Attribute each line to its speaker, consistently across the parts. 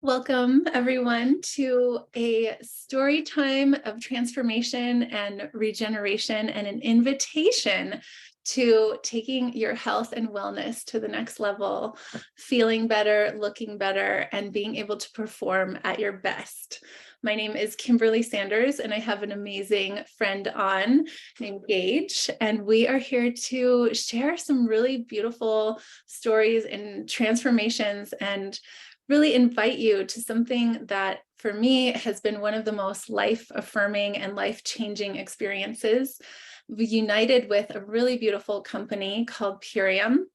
Speaker 1: Welcome, everyone, to a story time of transformation and regeneration and an invitation to taking your health and wellness to the next level, feeling better, looking better, and being able to perform at your best. My name is Kimberly Sanders, and I have an amazing friend on named Gage, and we are here to share some really beautiful stories and transformations and really invite you to something that for me has been one of the most life-affirming and life-changing experiences. We united with a really beautiful company called Purium.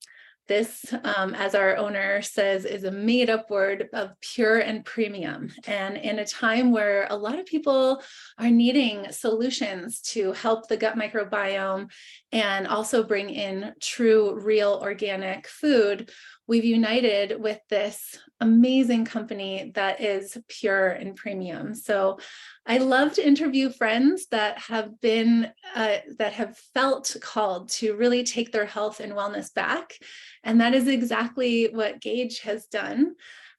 Speaker 1: This, as our owner says, is a made-up word of pure and premium. And in a time where a lot of people are needing solutions to help the gut microbiome and also bring in true, real, organic food, we've united with this amazing company that is pure and premium. So I love to interview friends that have been, that have felt called to really take their health and wellness back. And that is exactly what Gage has done.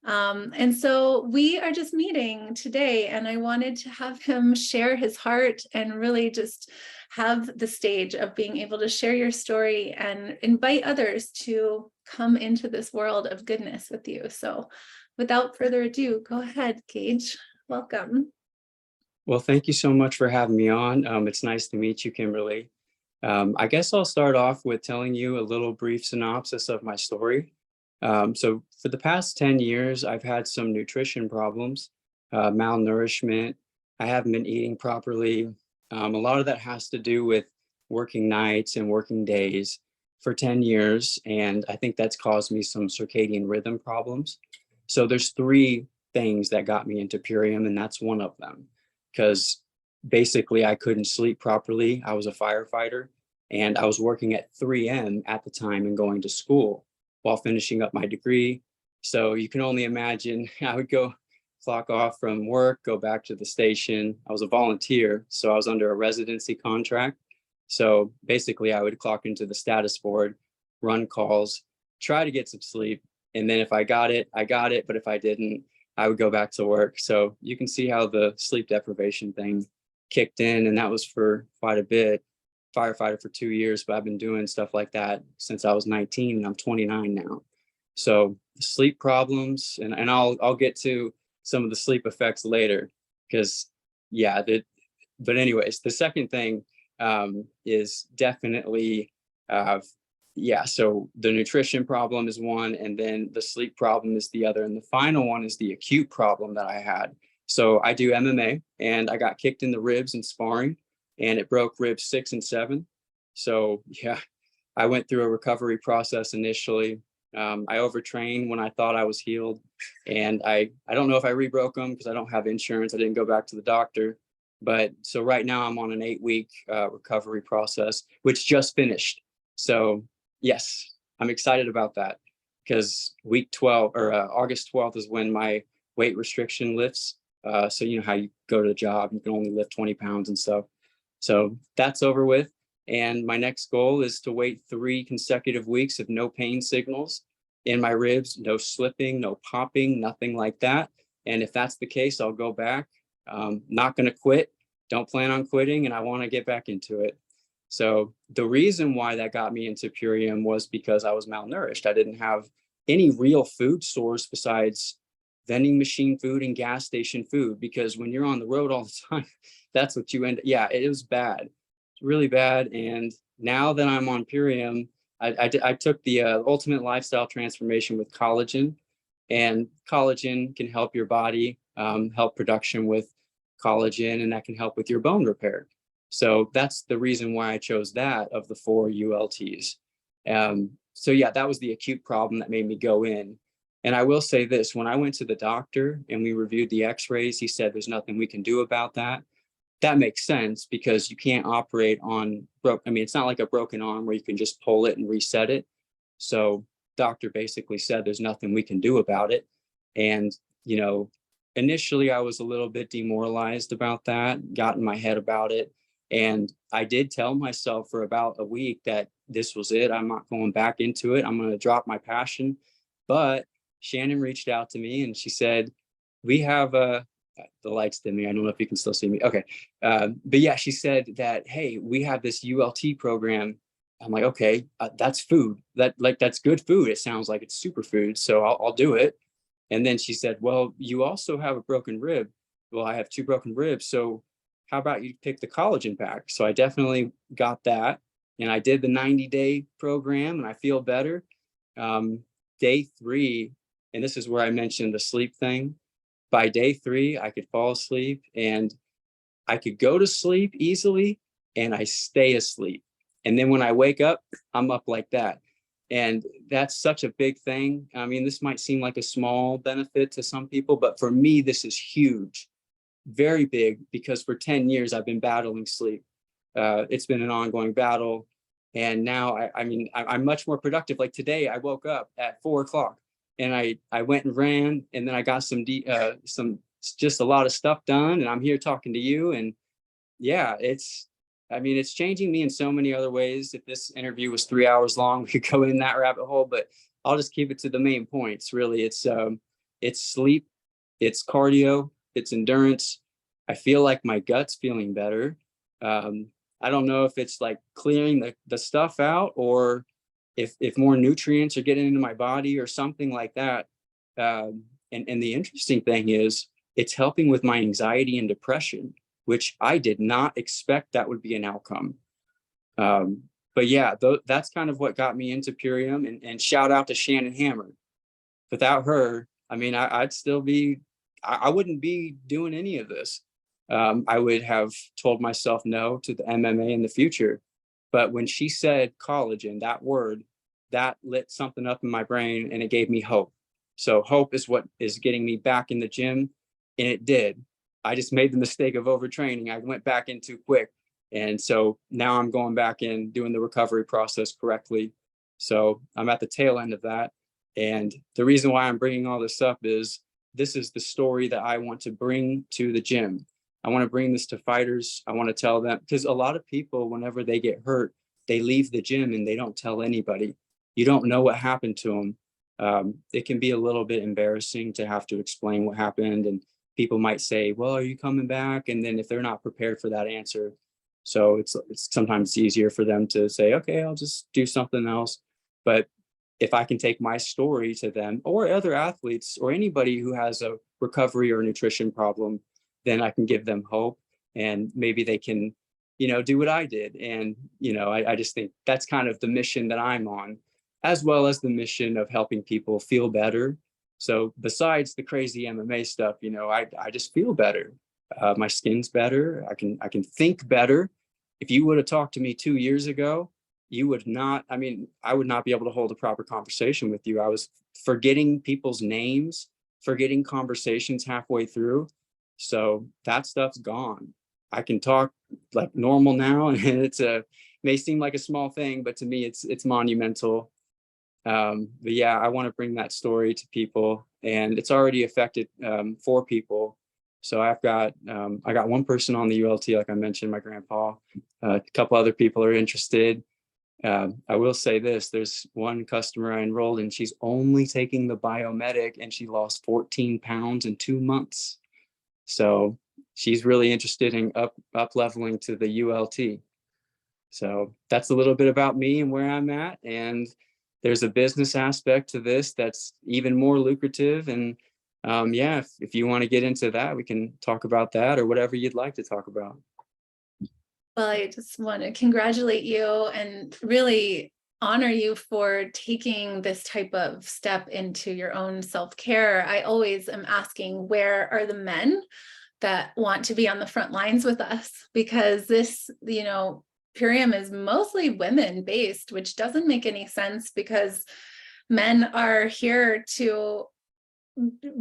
Speaker 1: And so we are just meeting today, and I wanted to have him share his heart and really just have the stage of being able to share your story and invite others to come into this world of goodness with you. So without further ado, go ahead, Gage. Welcome.
Speaker 2: Well, thank you so much for having me on. It's nice to meet you, Kimberly. I guess I'll start off with telling you a little brief synopsis of my story. So for the past 10 years, I've had some nutrition problems, malnourishment. I haven't been eating properly. A lot of that has to do with working nights and working days for 10 years. And I think that's caused me some circadian rhythm problems. So there's three things that got me into Purium, and that's one of them. Because basically I couldn't sleep properly. I was a firefighter and I was working at 3 a.m. at the time and going to school while finishing up my degree. So you can only imagine I would go clock off from work, go back to the station. I was a volunteer, so I was under a residency contract. So basically I would clock into the status board, run calls, try to get some sleep. And then if I got it, I got it. But if I didn't, I would go back to work. So you can see how the sleep deprivation thing kicked in. And that was for quite a bit. Firefighter for 2 years, but I've been doing stuff like that since I was 19 and I'm 29 now. So sleep problems, and I'll get to some of the sleep effects later because but anyways, the second thing is definitely so the nutrition problem is one, and then the sleep problem is the other. And the final one is the acute problem that I had. So I do MMA, and I got kicked in the ribs in sparring, and it broke ribs 6 and 7. So yeah, I went through a recovery process initially. I overtrained when I thought I was healed, and I don't know if I rebroke them because I don't have insurance. I didn't go back to the doctor. But so right now I'm on an 8-week recovery process, which just finished. So yes, I'm excited about that because week 12 or August 12th is when my weight restriction lifts. So you know how you go to the job, you can only lift 20 pounds and stuff. So that's over with. And my next goal is to wait 3 consecutive weeks of no pain signals in my ribs, no slipping, no popping, nothing like that. And if that's the case, I'll go back. Not going to quit. Don't plan on quitting, and I want to get back into it. So the reason why that got me into Purium was because I was malnourished. I didn't have any real food source besides vending machine food and gas station food, because when you're on the road all the time, that's what you end. Yeah, it was bad. It's really bad. And now that I'm on Purium, I took the ultimate lifestyle transformation with collagen, and collagen can help your body, help production with collagen, and that can help with your bone repair. So that's the reason why I chose that of the 4 ULTs. So yeah, that was the acute problem that made me go in. And I will say this, when I went to the doctor and we reviewed the x-rays, he said there's nothing we can do about that. That makes sense because you can't operate on it's not like a broken arm where you can just pull it and reset it. So doctor basically said there's nothing we can do about it. And, initially I was a little bit demoralized about that, got in my head about it. And I did tell myself for about a week that this was it. I'm not going back into it. I'm going to drop my passion. But Shannon reached out to me and she said, we have the lights dimming. I don't know if you can still see me. Okay. But yeah, she said that, hey, we have this ULT program. I'm like, okay, that's food. That's good food. It sounds like it's superfood. So I'll do it. And then she said, well, you also have a broken rib. Well, I have two broken ribs. So how about you pick the collagen pack? So I definitely got that. And I did the 90-day program and I feel better. Um, Day 3, and this is where I mentioned the sleep thing. By day 3, I could fall asleep and I could go to sleep easily and I stay asleep. And then when I wake up, I'm up like that. And that's such a big thing. I mean, this might seem like a small benefit to some people, but for me, this is huge, very big, because for 10 years, I've been battling sleep. It's been an ongoing battle. And now, I'm much more productive. Like today, I woke up at 4 o'clock and I went and ran, and then I got some just a lot of stuff done. And I'm here talking to you. And yeah, it's changing me in so many other ways. If this interview was 3 hours long, we could go in that rabbit hole, but I'll just keep it to the main points. Really, it's sleep, it's cardio, it's endurance. I feel like my gut's feeling better. Um, I don't know if it's like clearing the stuff out, or if more nutrients are getting into my body or something like that. And the interesting thing is it's helping with my anxiety and depression, which I did not expect that would be an outcome. But yeah, that's kind of what got me into Purium, and shout out to Shannon Hammer. Without her, I'd still be, I wouldn't be doing any of this. I would have told myself no to the MMA in the future. But when she said collagen, that word, that lit something up in my brain and it gave me hope. So hope is what is getting me back in the gym. And it did. I just made the mistake of overtraining. I went back in too quick. And so now I'm going back in doing the recovery process correctly. So I'm at the tail end of that. And the reason why I'm bringing all this up is this is the story that I want to bring to the gym. I want to bring this to fighters. I want to tell them, because a lot of people, whenever they get hurt, they leave the gym and they don't tell anybody. You don't know what happened to them. It can be a little bit embarrassing to have to explain what happened. And people might say, well, are you coming back? And then if they're not prepared for that answer, so it's sometimes easier for them to say, okay, I'll just do something else. But if I can take my story to them or other athletes or anybody who has a recovery or nutrition problem, then I can give them hope, and maybe they can, do what I did. And, I just think that's kind of the mission that I'm on, as well as the mission of helping people feel better. So besides the crazy MMA stuff, I just feel better. My skin's better. I can think better. If you would have talked to me 2 years ago, you would not, I would not be able to hold a proper conversation with you. I was forgetting people's names, forgetting conversations halfway through. So that stuff's gone. I can talk like normal now, and may seem like a small thing, but to me, it's monumental. But yeah, I want to bring that story to people, and it's already affected 4 people. So I got one person on the ULT, like I mentioned, my grandpa. A couple other people are interested. I will say this: there's one customer I enrolled, and she's only taking the biomedic, and she lost 14 pounds in 2 months. So she's really interested in up leveling to the ULT. So that's a little bit about me and where I'm at. And there's a business aspect to this that's even more lucrative. And yeah, if you want to get into that, we can talk about that, or whatever you'd like to talk about.
Speaker 1: Well, I just want to congratulate you and really honor you for taking this type of step into your own self-care. I always am asking, where are the men that want to be on the front lines with us? Because this, Purium is mostly women based, which doesn't make any sense, because men are here to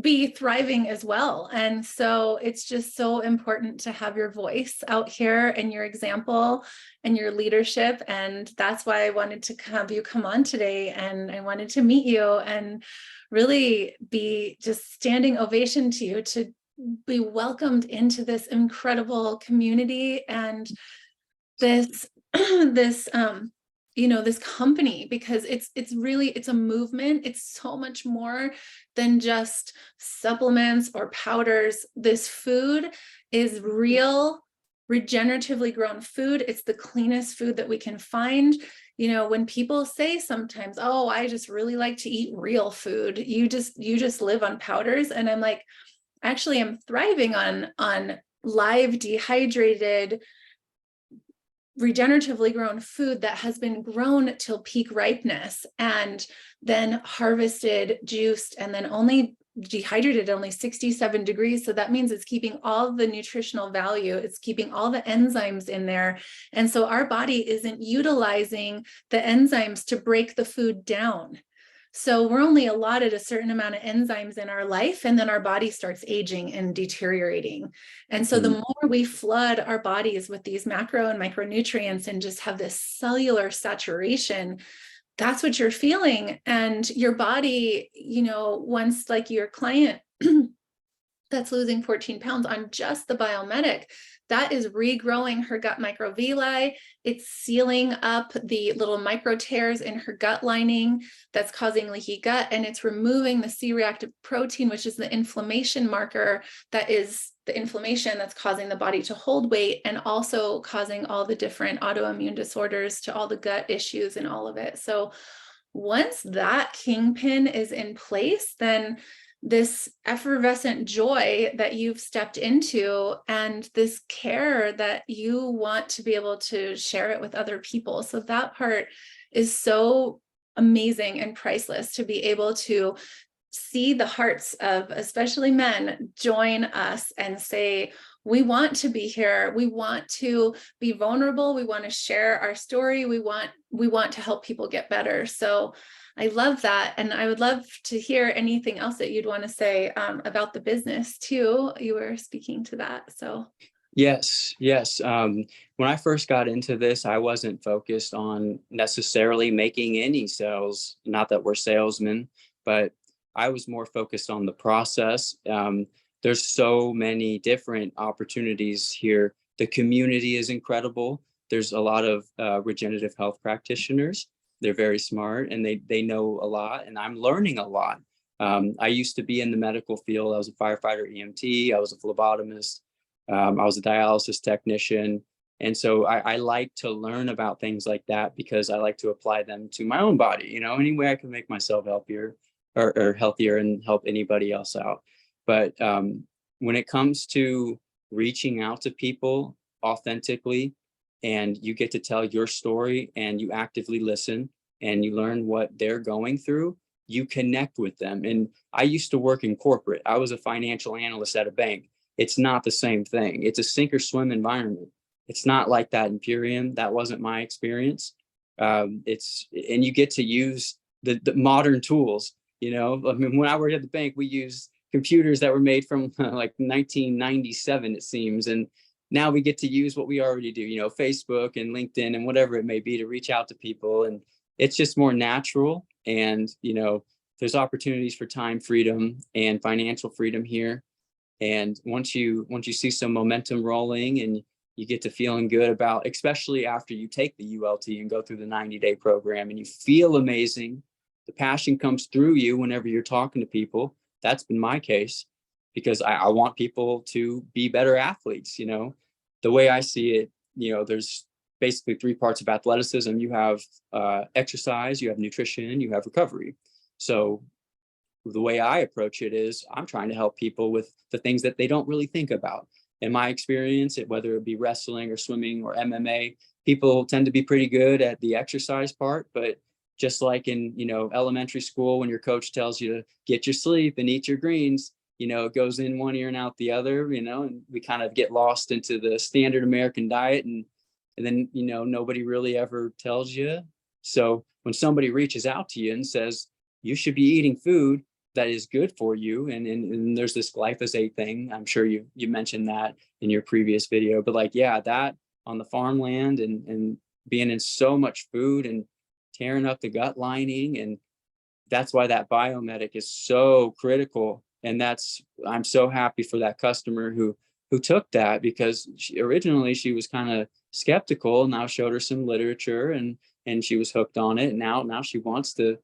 Speaker 1: be thriving as well. And so it's just so important to have your voice out here and your example and your leadership. And that's why I wanted to have you come on today, and I wanted to meet you and really be just standing ovation to you, to be welcomed into this incredible community and this this company, because it's a movement. It's so much more than just supplements or powders. This food is real, regeneratively grown food. It's the cleanest food that we can find. When people say sometimes, oh, I just really like to eat real food, you just live on powders. And I'm like, actually, I'm thriving on live, dehydrated, regeneratively grown food that has been grown till peak ripeness and then harvested, juiced, and then only dehydrated at only 67 degrees. So that means it's keeping all the nutritional value, it's keeping all the enzymes in there. And so our body isn't utilizing the enzymes to break the food down. So we're only allotted a certain amount of enzymes in our life, and then our body starts aging and deteriorating. And so the more we flood our bodies with these macro and micronutrients and just have this cellular saturation, that's what you're feeling. And your body, once, like your client that's losing 14 pounds on just the Biomedic, that is regrowing her gut microvilli. It's sealing up the little micro tears in her gut lining that's causing leaky gut. And it's removing the C-reactive protein, which is the inflammation marker that is the inflammation that's causing the body to hold weight and also causing all the different autoimmune disorders to all the gut issues and all of it. So once that kingpin is in place, then this effervescent joy that you've stepped into and this care that you want to be able to share it with other people. So that part is so amazing and priceless, to be able to see the hearts of especially men join us and say, we want to be here. We want to be vulnerable. We want to share our story. We want to help people get better. So I love that. And I would love to hear anything else that you'd want to say about the business too. You were speaking to that. So.
Speaker 2: Yes. When I first got into this, I wasn't focused on necessarily making any sales. Not that we're salesmen, but I was more focused on the process. There's so many different opportunities here. The community is incredible. There's a lot of regenerative health practitioners. They're very smart and they know a lot, and I'm learning a lot. I used to be in the medical field. I was a firefighter EMT. I was a phlebotomist. I was a dialysis technician. And so I like to learn about things like that because I like to apply them to my own body, any way I can make myself healthier or healthier and help anybody else out. But when it comes to reaching out to people authentically, and you get to tell your story and you actively listen and you learn what they're going through, you connect with them. And I used to work in corporate. I was a financial analyst at a bank. It's not the same thing. It's a sink or swim environment. It's not like that in Purium. That wasn't my experience. And you get to use the modern tools. I mean, when I worked at the bank, we used computers that were made from like 1997, it seems. And now we get to use what we already do, Facebook and LinkedIn and whatever it may be, to reach out to people. And it's just more natural. And, there's opportunities for time freedom and financial freedom here. And once you see some momentum rolling and you get to feeling good about, especially after you take the ULT and go through the 90-day program and you feel amazing, the passion comes through you whenever you're talking to people. That's been my case, because I want people to be better athletes. The way I see it, there's basically 3 parts of athleticism. You have exercise, you have nutrition, you have recovery. So the way I approach it is I'm trying to help people with the things that they don't really think about. In my experience, whether it be wrestling or swimming or MMA, people tend to be pretty good at the exercise part, but just like in, elementary school, when your coach tells you to get your sleep and eat your greens, it goes in one ear and out the other, and we kind of get lost into the standard American diet. And then, nobody really ever tells you. So when somebody reaches out to you and says, you should be eating food that is good for you. And there's this glyphosate thing. I'm sure you mentioned that in your previous video, but that on the farmland and being in so much food and tearing up the gut lining. And that's why that Biomedic is so critical. And I'm so happy for that customer who took that, because originally she was kind of skeptical. Now showed her some literature and and she was hooked on it. And now she wants to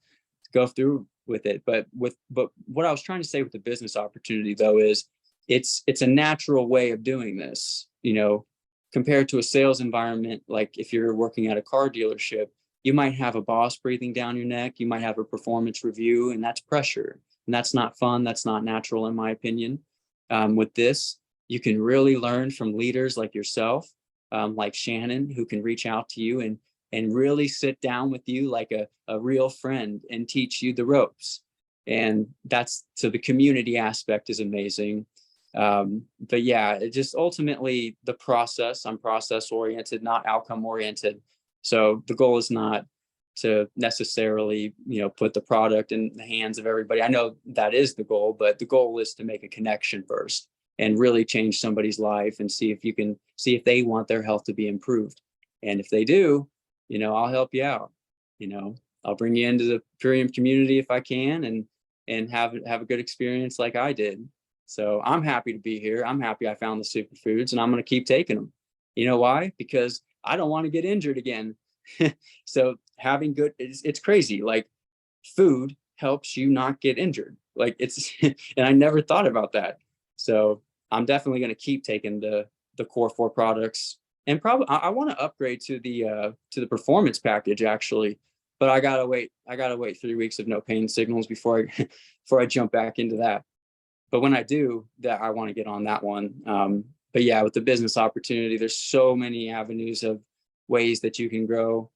Speaker 2: go through with it. But what I was trying to say with the business opportunity though is it's a natural way of doing this, compared to a sales environment. Like if you're working at a car dealership, you might have a boss breathing down your neck, you might have a performance review, and that's pressure. And that's not fun. That's not natural, in my opinion. With this, you can really learn from leaders like yourself, like Shannon, who can reach out to you and really sit down with you like a real friend and teach you the ropes. And that's, so the community aspect is amazing. But yeah, it just ultimately the process, I'm process oriented, not outcome oriented. So the goal is not to necessarily, put the product in the hands of everybody. I know that is the goal, but the goal is to make a connection first and really change somebody's life and see if they want their health to be improved. And if they do, I'll help you out. I'll bring you into the Purium community if I can, and have a good experience like I did. So I'm happy to be here. I'm happy I found the superfoods, and I'm going to keep taking them. You know why? Because I don't want to get injured again. So having good, it's crazy. Like food helps you not get injured. Like it's, and I never thought about that. So I'm definitely going to keep taking the core 4 products, and probably I want to upgrade to the performance package actually, but I gotta wait 3 weeks of no pain signals before I jump back into that. But when I do that, I want to get on that one. But yeah, with the business opportunity, there's so many avenues of ways that you can grow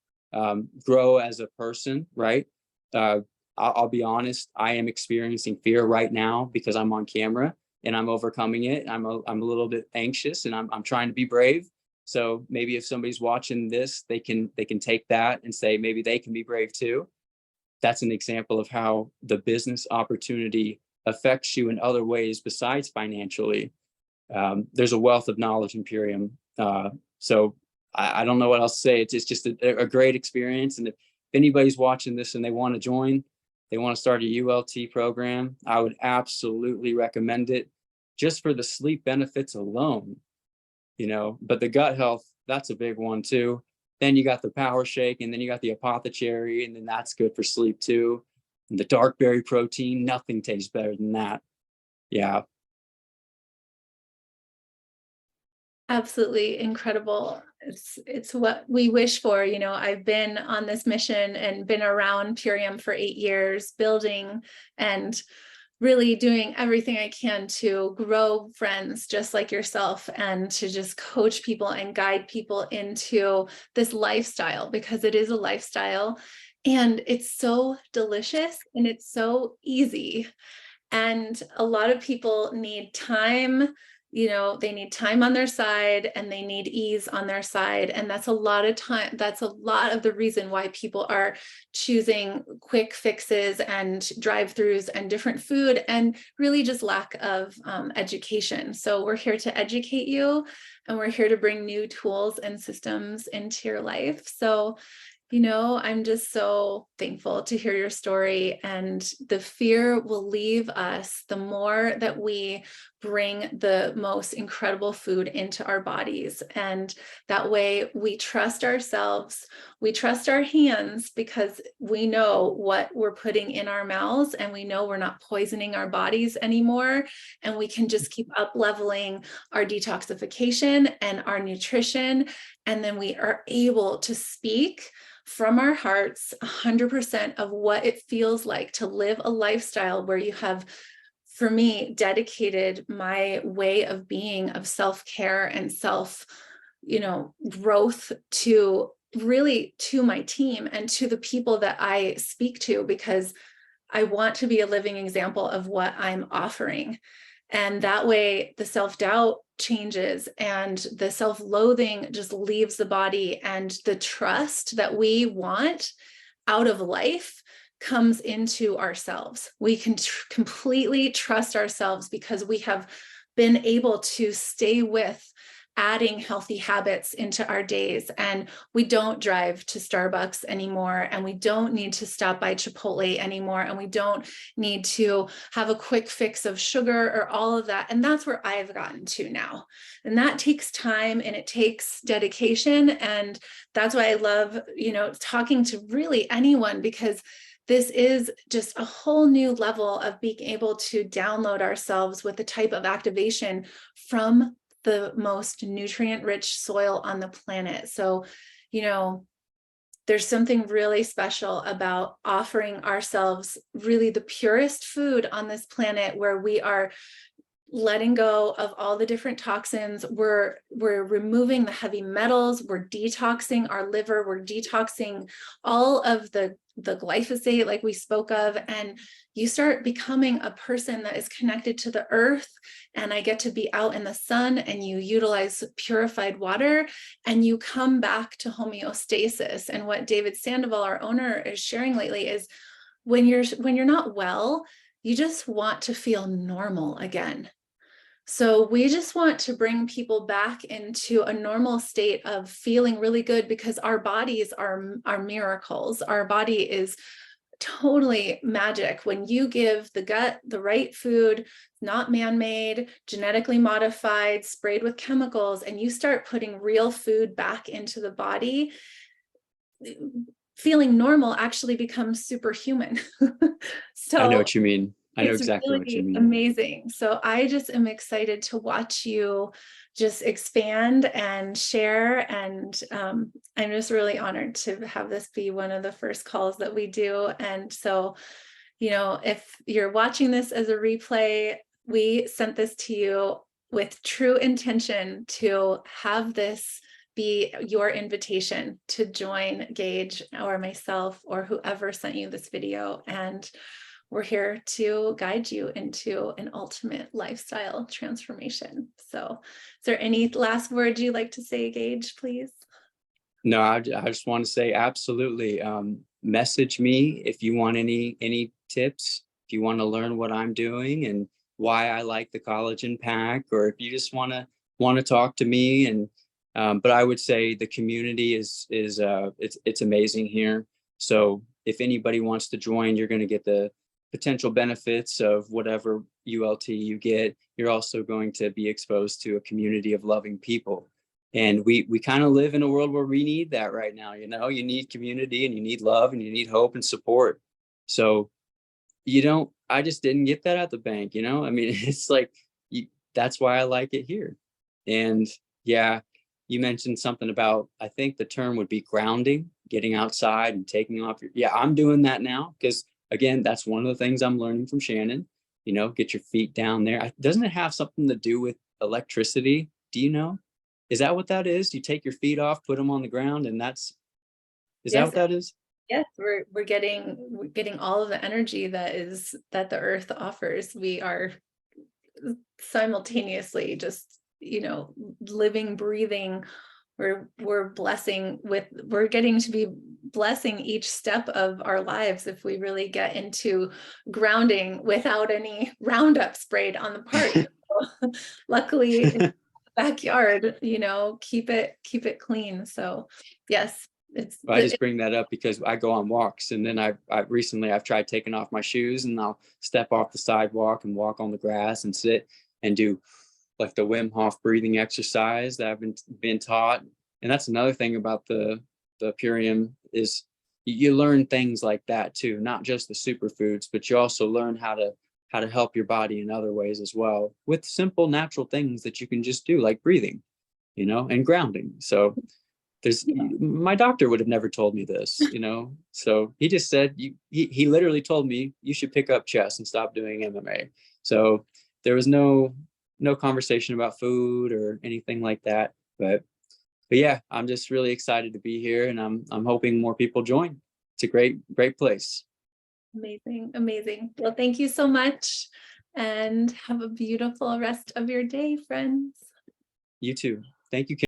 Speaker 2: as a person, right? I'll be honest, I am experiencing fear right now because I'm on camera and I'm overcoming it. I'm a little bit anxious, and I'm trying to be brave. So maybe if somebody's watching this, they can take that and say maybe they can be brave too. That's an example of how the business opportunity affects you in other ways besides financially. There's a wealth of knowledge in Purium. So I don't know what else to say. It's just a great experience. And if anybody's watching this and they want to join, they want to start a ULT program, I would absolutely recommend it, just for the sleep benefits alone. But the gut health, that's a big one too. Then you got the power shake, and then you got the apothecary, and then that's good for sleep too. And the dark berry protein, nothing tastes better than that. Yeah.
Speaker 1: Absolutely incredible. It's what we wish for. I've been on this mission and been around Purium for 8 years, building and really doing everything I can to grow friends just like yourself, and to just coach people and guide people into this lifestyle, because it is a lifestyle and it's so delicious and it's so easy. And a lot of people need time. They need time on their side, and they need ease on their side. And that's a lot of time. That's a lot of the reason why people are choosing quick fixes and drive-throughs and different food, and really just lack of education. So we're here to educate you, and we're here to bring new tools and systems into your life. So I'm just so thankful to hear your story, and the fear will leave us the more that we bring the most incredible food into our bodies. And that way we trust ourselves, we trust our hands, because we know what we're putting in our mouths, and we know we're not poisoning our bodies anymore. And we can just keep up leveling our detoxification and our nutrition. And then we are able to speak from our hearts 100% of what it feels like to live a lifestyle where you have, for me, dedicated my way of being, of self-care and self, growth, to really to my team and to the people that I speak to, because I want to be a living example of what I'm offering. And that way the self-doubt changes, and the self-loathing just leaves the body, and the trust that we want out of life comes into ourselves. We can completely trust ourselves, because we have been able to stay with adding healthy habits into our days. And we don't drive to Starbucks anymore, and we don't need to stop by Chipotle anymore, and we don't need to have a quick fix of sugar or all of that. And that's where I've gotten to now. And that takes time and it takes dedication. And that's why I love, talking to really anyone, because this is just a whole new level of being able to download ourselves with the type of activation from the most nutrient-rich soil on the planet. So, there's something really special about offering ourselves really the purest food on this planet, where we are letting go of all the different toxins. We're removing the heavy metals, we're detoxing our liver, we're detoxing all of the glyphosate like we spoke of, and you start becoming a person that is connected to the earth. And I get to be out in the sun, and you utilize purified water, and you come back to homeostasis. And what David Sandoval, our owner, is sharing lately is when you're not well, you just want to feel normal again. So we just want to bring people back into a normal state of feeling really good, because our bodies are miracles. Our body is totally magic. When you give the gut the right food, not man-made, genetically modified, sprayed with chemicals, and you start putting real food back into the body, feeling normal actually becomes superhuman.
Speaker 2: I know
Speaker 1: So
Speaker 2: what you mean. I know
Speaker 1: it's
Speaker 2: exactly what you
Speaker 1: really
Speaker 2: mean.
Speaker 1: amazing. So I just am excited to watch you just expand and share. And I'm just really honored to have this be one of the first calls that we do. And so, if you're watching this as a replay, we sent this to you with true intention to have this be your invitation to join Gage or myself or whoever sent you this video. And we're here to guide you into an ultimate lifestyle transformation. So is there any last words you'd like to say, Gage, please?
Speaker 2: No, I just want to say absolutely. Message me if you want any tips, if you want to learn what I'm doing and why I like the collagen pack, or if you just want to talk to me. And but I would say the community is it's amazing here. So if anybody wants to join, you're going to get the potential benefits of whatever ULT you get. You're also going to be exposed to a community of loving people. And we kind of live in a world where we need that right now. You need community, and you need love, and you need hope and support. So I just didn't get that at the bank. I mean, it's like, that's why I like it here. And yeah, you mentioned something about, I think the term would be grounding, getting outside and taking off I'm doing that now, because again, that's one of the things I'm learning from Shannon. Get your feet down there. Doesn't it have something to do with electricity? Do you know? Is that what that is? You take your feet off, put them on the ground, and is that
Speaker 1: Yes.
Speaker 2: what that is?
Speaker 1: Yes, we're getting all of the energy that the earth offers. We are simultaneously just, living, breathing. We're getting to be blessing each step of our lives if we really get into grounding without any Roundup sprayed on the park. Luckily, backyard, keep it clean. So yes,
Speaker 2: I just bring that up because I go on walks, and then I've tried taking off my shoes, and I'll step off the sidewalk and walk on the grass and sit and do like the Wim Hof breathing exercise that I've been taught. And that's another thing about the Purium is you learn things like that too, not just the superfoods, but you also learn how to help your body in other ways as well, with simple natural things that you can just do, like breathing, and grounding. So my doctor would have never told me this, so he just said, he literally told me you should pick up chess and stop doing MMA. So there was no conversation about food or anything like that. But yeah, I'm just really excited to be here, and I'm hoping more people join. It's a great place.
Speaker 1: Amazing. Well, thank you so much, and have a beautiful rest of your day, friends.
Speaker 2: You too. Thank you, Kim.